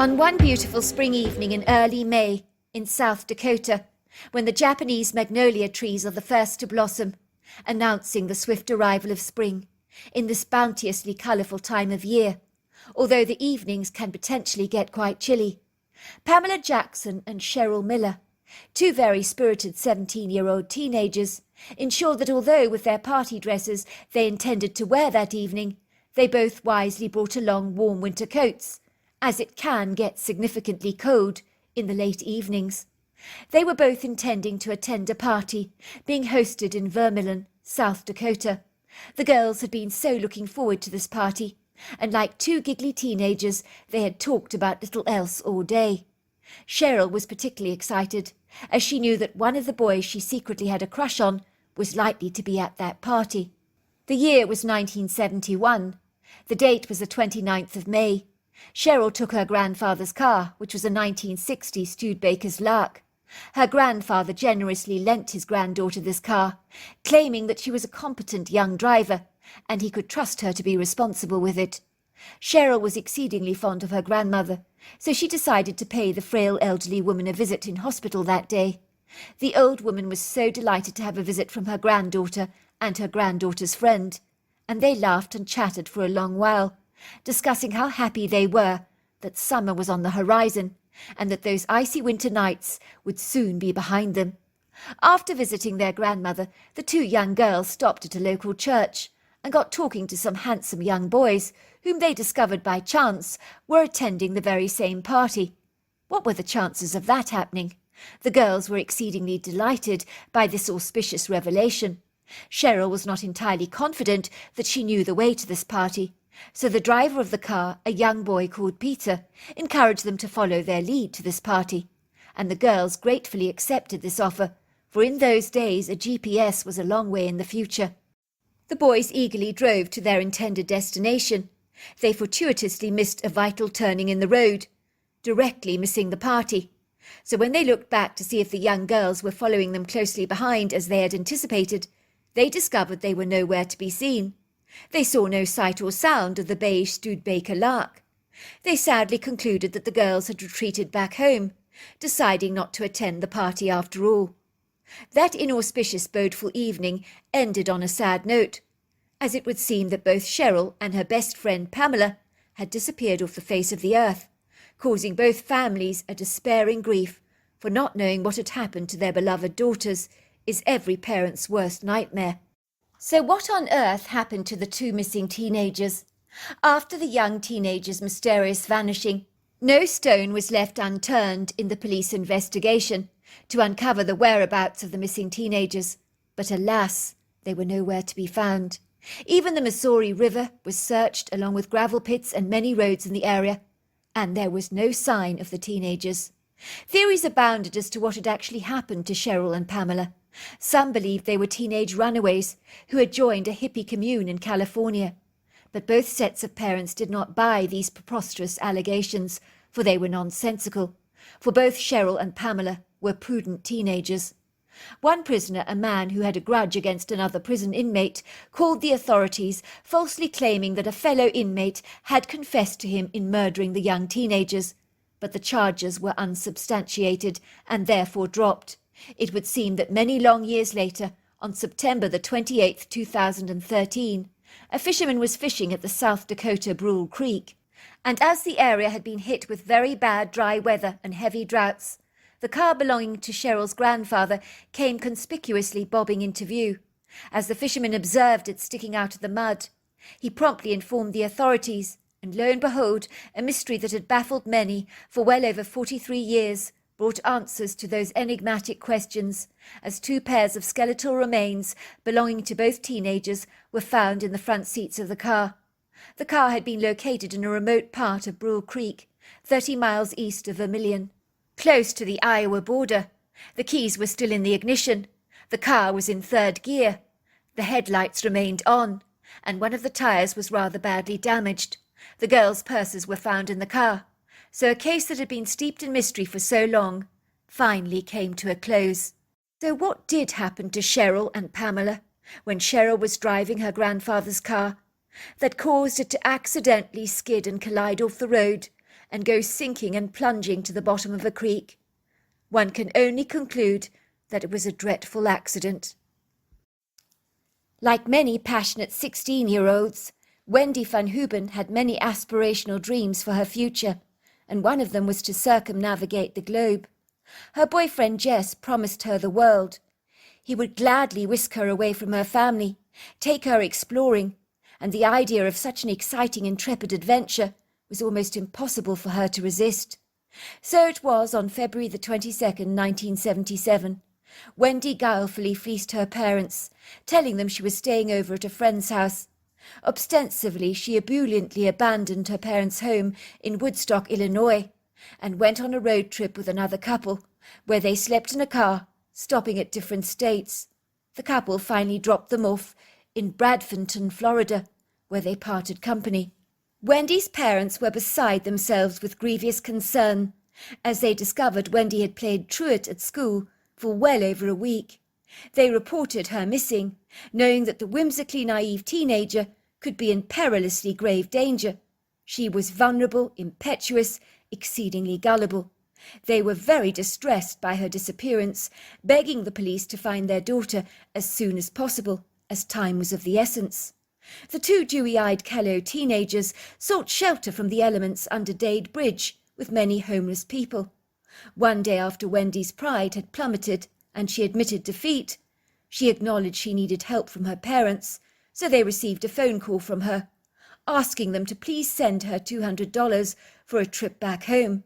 On one beautiful spring evening in early May in South Dakota, when the Japanese magnolia trees are the first to blossom, announcing the swift arrival of spring in this bounteously colourful time of year, although the evenings can potentially get quite chilly, Pamela Jackson and Cheryl Miller, two very spirited 17-year-old teenagers, ensured that although with their party dresses they intended to wear that evening, they both wisely brought along warm winter coats, as it can get significantly cold in the late evenings. They were both intending to attend a party being hosted in Vermillion, South Dakota. The girls had been so looking forward to this party, and like two giggly teenagers, they had talked about little else all day. Cheryl was particularly excited, as she knew that one of the boys she secretly had a crush on was likely to be at that party. The year was 1971. The date was the 29th of May. Cheryl took her grandfather's car, which was a 1960 Studebaker's Lark. Her grandfather generously lent his granddaughter this car, claiming that she was a competent young driver, and he could trust her to be responsible with it. Cheryl was exceedingly fond of her grandmother, so she decided to pay the frail elderly woman a visit in hospital that day. The old woman was so delighted to have a visit from her granddaughter and her granddaughter's friend, and they laughed and chatted for a long while, discussing how happy they were that summer was on the horizon and that those icy winter nights would soon be behind them. After visiting their grandmother, the two young girls stopped at a local church and got talking to some handsome young boys whom they discovered by chance were attending the very same party. What were the chances of that happening? The girls were exceedingly delighted by this auspicious revelation. Cheryl was not entirely confident that she knew the way to this party, so the driver of the car, a young boy called Peter, encouraged them to follow their lead to this party, and the girls gratefully accepted this offer, for in those days a GPS was a long way in the future. The boys eagerly drove to their intended destination. They fortuitously missed a vital turning in the road, directly missing the party. So when they looked back to see if the young girls were following them closely behind as they had anticipated, they discovered they were nowhere to be seen. They saw no sight or sound of the beige Studebaker Lark. They sadly concluded that the girls had retreated back home, deciding not to attend the party after all. That inauspicious bodeful evening ended on a sad note, as it would seem that both Cheryl and her best friend Pamela had disappeared off the face of the earth, causing both families a despairing grief, for not knowing what had happened to their beloved daughters is every parent's worst nightmare. So what on earth happened to the two missing teenagers? After the young teenagers' mysterious vanishing, no stone was left unturned in the police investigation to uncover the whereabouts of the missing teenagers. But alas, they were nowhere to be found. Even the Missouri River was searched along with gravel pits and many roads in the area, and there was no sign of the teenagers. Theories abounded as to what had actually happened to Cheryl and Pamela. Some believed they were teenage runaways who had joined a hippie commune in California. But both sets of parents did not buy these preposterous allegations, for they were nonsensical. For both Cheryl and Pamela were prudent teenagers. One prisoner, a man who had a grudge against another prison inmate, called the authorities, falsely claiming that a fellow inmate had confessed to him in murdering the young teenagers. But the charges were unsubstantiated and therefore dropped. It would seem that many long years later, on September the 28th, 2013, a fisherman was fishing at the South Dakota Brule Creek, and as the area had been hit with very bad dry weather and heavy droughts, the car belonging to Cheryl's grandfather came conspicuously bobbing into view. As the fisherman observed it sticking out of the mud, he promptly informed the authorities, and lo and behold, a mystery that had baffled many for well over 43 years brought answers to those enigmatic questions, as two pairs of skeletal remains belonging to both teenagers were found in the front seats of the car. The car had been located in a remote part of Brule Creek, 30 miles east of Vermillion, close to the Iowa border. The keys were still in the ignition. The car was in third gear. The headlights remained on, and one of the tires was rather badly damaged. The girls' purses were found in the car. So a case that had been steeped in mystery for so long finally came to a close. So what did happen to Cheryl and Pamela when Cheryl was driving her grandfather's car that caused it to accidentally skid and collide off the road and go sinking and plunging to the bottom of a creek. One can only conclude that it was a dreadful accident. Like many passionate 16-year-olds, Wendy van Hooben had many aspirational dreams for her future, and one of them was to circumnavigate the globe. Her boyfriend Jess promised her the world. He would gladly whisk her away from her family, take her exploring, and the idea of such an exciting, intrepid adventure was almost impossible for her to resist. So it was on February the 22nd, 1977. Wendy guilefully fleeced her parents, telling them she was staying over at a friend's house. Ostensibly, she ebulliently abandoned her parents' home in Woodstock, Illinois, and went on a road trip with another couple, where they slept in a car, stopping at different states. The couple finally dropped them off in Bradfordton, Florida, where they parted company. Wendy's parents were beside themselves with grievous concern, as they discovered Wendy had played truant at school for well over a week. They reported her missing, knowing that the whimsically naive teenager could be in perilously grave danger. She was vulnerable, impetuous, exceedingly gullible. They were very distressed by her disappearance, begging the police to find their daughter as soon as possible, as time was of the essence. The two dewy-eyed callow teenagers sought shelter from the elements under Dade Bridge with many homeless people. One day after Wendy's pride had plummeted and she admitted defeat, she acknowledged she needed help from her parents, so they received a phone call from her, asking them to please send her $200 for a trip back home.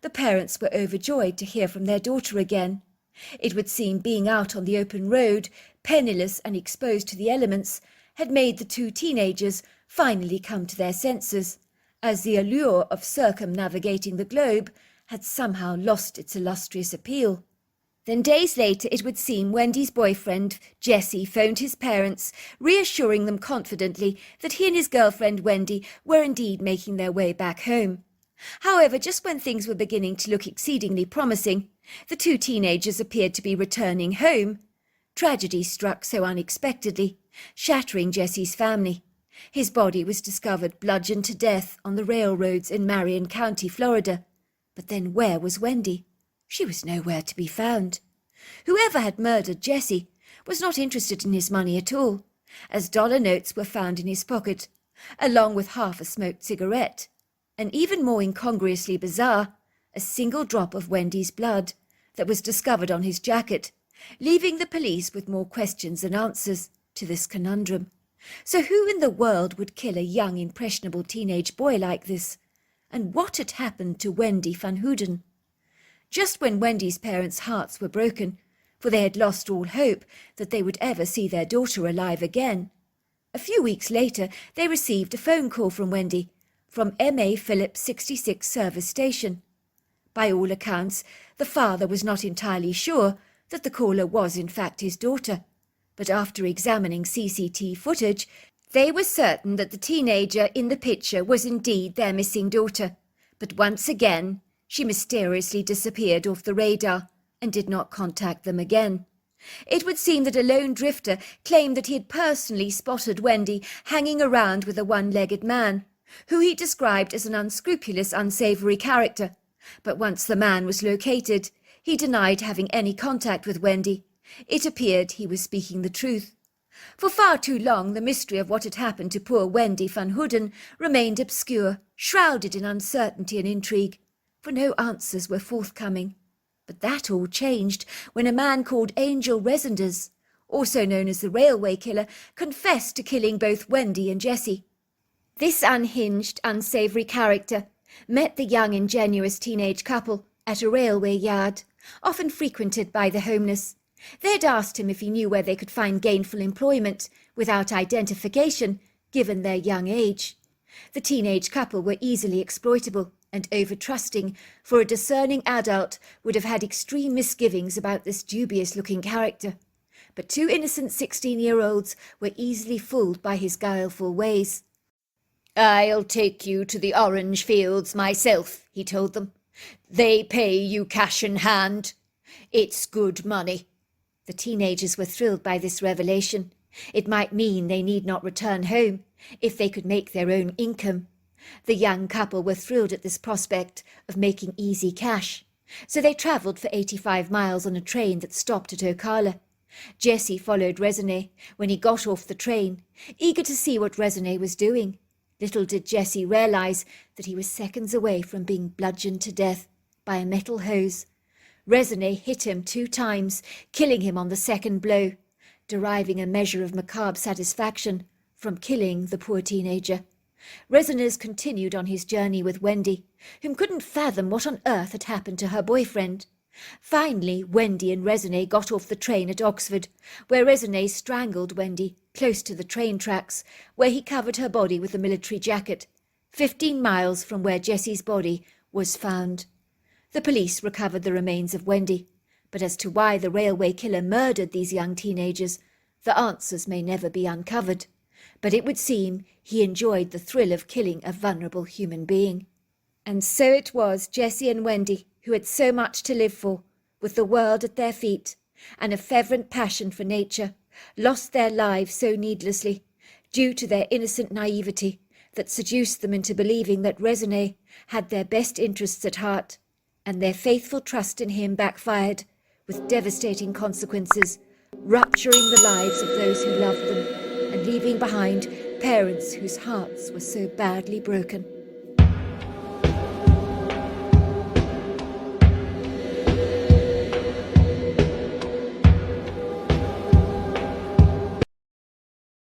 The parents were overjoyed to hear from their daughter again. It would seem being out on the open road, penniless and exposed to the elements, had made the two teenagers finally come to their senses, as the allure of circumnavigating the globe had somehow lost its illustrious appeal. Then days later it would seem Wendy's boyfriend, Jesse, phoned his parents, reassuring them confidently that he and his girlfriend Wendy were indeed making their way back home. However, just when things were beginning to look exceedingly promising, the two teenagers appeared to be returning home. Tragedy struck so unexpectedly, shattering Jesse's family. His body was discovered bludgeoned to death on the railroads in Marion County, Florida. But then where was Wendy? She was nowhere to be found. Whoever had murdered Jesse was not interested in his money at all, as dollar notes were found in his pocket, along with half a smoked cigarette, and even more incongruously bizarre, a single drop of Wendy's blood that was discovered on his jacket, leaving the police with more questions than answers to this conundrum. So who in the world would kill a young, impressionable teenage boy like this? And what had happened to Wendy van Hooben? Just when Wendy's parents' hearts were broken, for they had lost all hope that they would ever see their daughter alive again, a few weeks later they received a phone call from Wendy, from M.A. Phillips 66 service station. By all accounts, the father was not entirely sure that the caller was in fact his daughter, but after examining CCTV footage, they were certain that the teenager in the picture was indeed their missing daughter. But once again, she mysteriously disappeared off the radar and did not contact them again. It would seem that a lone drifter claimed that he had personally spotted Wendy hanging around with a one-legged man, who he described as an unscrupulous, unsavory character. But once the man was located, he denied having any contact with Wendy. It appeared he was speaking the truth. For far too long the mystery of what had happened to poor Wendy van Hooben remained obscure, shrouded in uncertainty and intrigue, for no answers were forthcoming. But that all changed when a man called Angel Resendez, also known as the Railway Killer, confessed to killing both Wendy and Jesse. This unhinged, unsavoury character met the young, ingenuous teenage couple at a railway yard, often frequented by the homeless. They had asked him if he knew where they could find gainful employment without identification, given their young age. The teenage couple were easily exploitable and over-trusting, for a discerning adult would have had extreme misgivings about this dubious-looking character. But two innocent 16-year-olds were easily fooled by his guileful ways. "I'll take you to the orange fields myself," he told them. "They pay you cash in hand. It's good money." The teenagers were thrilled by this revelation. It might mean they need not return home if they could make their own income. The young couple were thrilled at this prospect of making easy cash, so they travelled for 85 miles on a train that stopped at Ocala. Jesse followed Resonay when he got off the train, eager to see what Resonay was doing. Little did Jesse realise that he was seconds away from being bludgeoned to death by a metal hose. Resonay hit him 2 times, killing him on the second blow, deriving a measure of macabre satisfaction from killing the poor teenager. Resonay continued on his journey with Wendy, whom couldn't fathom what on earth had happened to her boyfriend. Finally, Wendy and Resonay got off the train at Oxford, where Resonay strangled Wendy close to the train tracks, where he covered her body with a military jacket, 15 miles from where Jesse's body was found. The police recovered the remains of Wendy, but as to why the railway killer murdered these young teenagers, the answers may never be uncovered. But it would seem he enjoyed the thrill of killing a vulnerable human being. And so it was Jesse and Wendy, who had so much to live for, with the world at their feet, and a fervent passion for nature, lost their lives so needlessly, due to their innocent naivety that seduced them into believing that Resonay had their best interests at heart, and their faithful trust in him backfired, with devastating consequences, rupturing the lives of those who loved them, and leaving behind parents whose hearts were so badly broken.